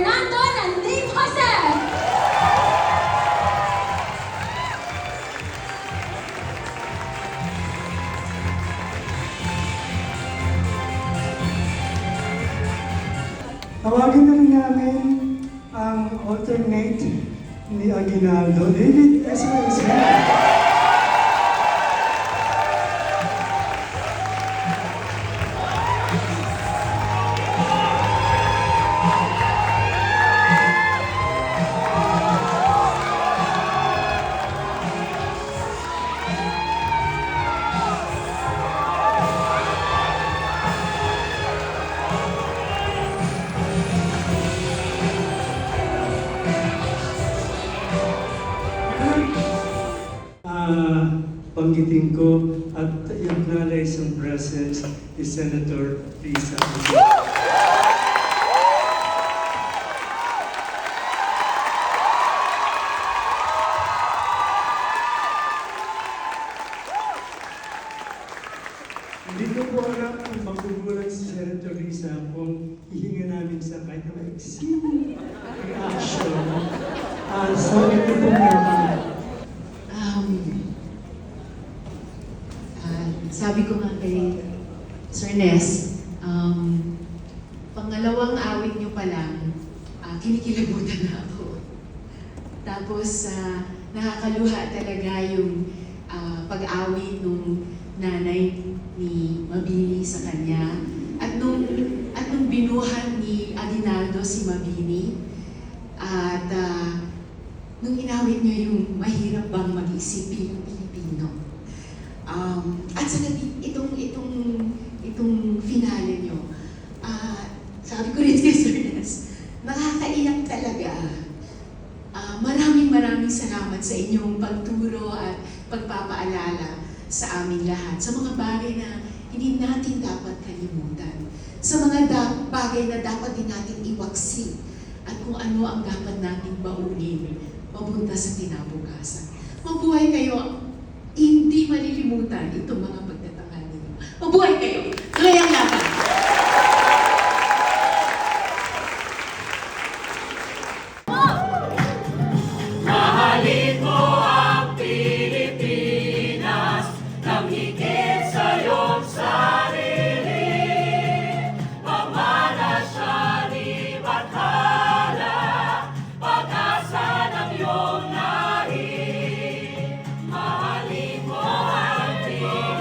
Fernando Nandim Jose! Tawagin na rin namin ang alternate ni Aguinaldo, David Esmeralda. Panggitin ko at yung nalay sa presence ni Senator Risa. Hindi ko po alam kung magugulat si Senator Risa kung hihinga namin sa kahit na maiksin reaction. So ito po naman. Sabi ko nga kay Sir Nes, pangalawang awit niyo pa lang, kinikilabutan na ako. Tapos, nakakaluha talaga yung pag-awit nung nanay ni Mabini sa kanya. At nung binuhan ni Aguinaldo si Mabini, at nung inawit niyo yung mahirap bang mag-isip yung Pilipino. At sa itong finale nyo, sabi ko rin kay Sir Nes, nakakaiyak talaga. Maraming salamat sa inyong pagturo at pagpapaalala sa aming lahat, sa mga bagay na hindi natin dapat kalimutan, sa mga bagay na dapat din natin iwaksi, at kung ano ang dapat natin baunin papunta sa kinabukasan. Mabuhay kayo, hindi malilimutan itong mga pagtatangal ninyo. Mabuhay kayo! Kayang laban! Mahalin mo ang Pilipinas nang higit sa iyong sarili. Pamana ni Bathala, pag-asa ng iyong lahi. Mahalin mo ang Pilipinas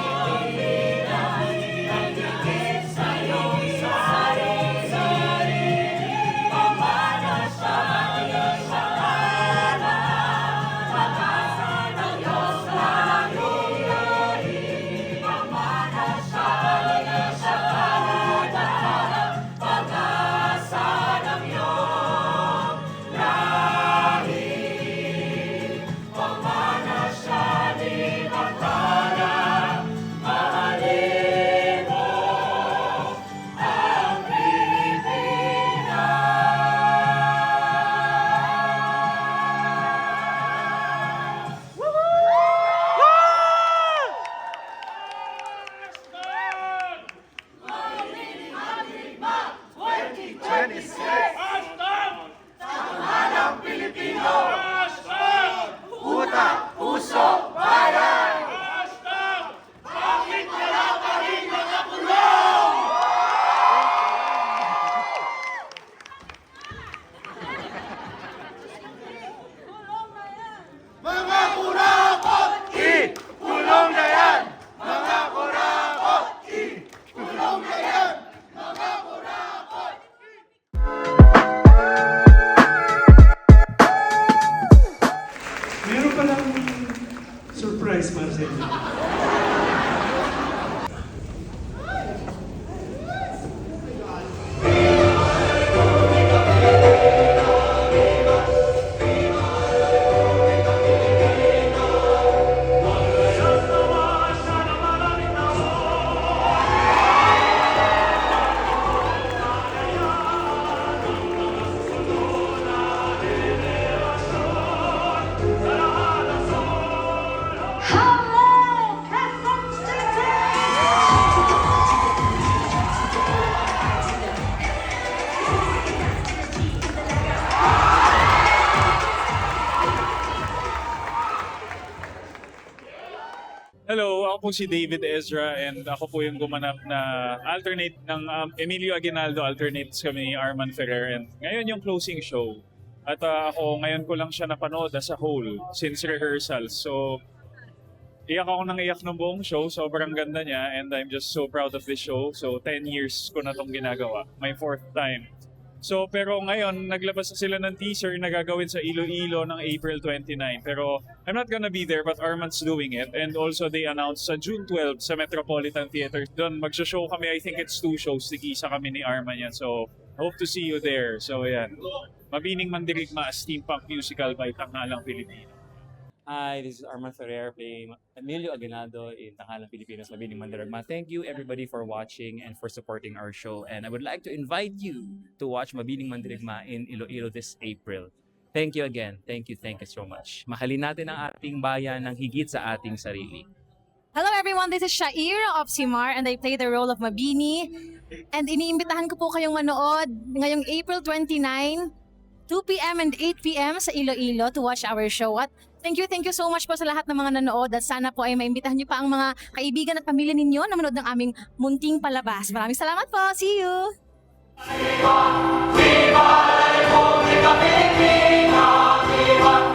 ako po si David Ezra and ako po yung gumanap na alternate ng Emilio Aguinaldo, alternates kami ni Arman Ferrer, and ngayon yung closing show. At ako ngayon ko lang siya napanood as a whole since rehearsal. So iyak ako nang iyak ng buong show, sobrang ganda niya and I'm just so proud of this show. So 10 years ko na tong ginagawa, my 4th time. So, pero ngayon, naglabas na sila ng teaser na gagawin sa Iloilo ng April 29. Pero I'm not gonna be there, but Arman's doing it. And also, they announced sa June 12 sa Metropolitan Theater. Doon, magsho-show kami. I think it's 2 shows. Tig-isa kami ni Arman yan. So, hope to see you there. So, yan. Mabining Mandirigma, a steampunk musical by Tanghalang Pilipino. Hi, this is Arman Ferrer playing Emilio Aguinaldo in Tanghalang Pilipinas, Mabining Mandirigma. Thank you everybody for watching and for supporting our show. And I would like to invite you to watch Mabining Mandirigma in Iloilo this April. Thank you again. Thank you so much. Mahalin natin ang ating bayan ng higit sa ating sarili. Hello everyone, this is Shair of Simar and I play the role of Mabini. And iniimbitahan ko po kayong manood ngayong April 29, 2 p.m. and 8 p.m. sa Iloilo to watch our show. At thank you so much po sa lahat ng mga nanood at sana po ay maimbitahan niyo pa ang mga kaibigan at pamilya ninyo na manood ng aming munting palabas. Maraming salamat po. See you! Viva la República Filipina, viva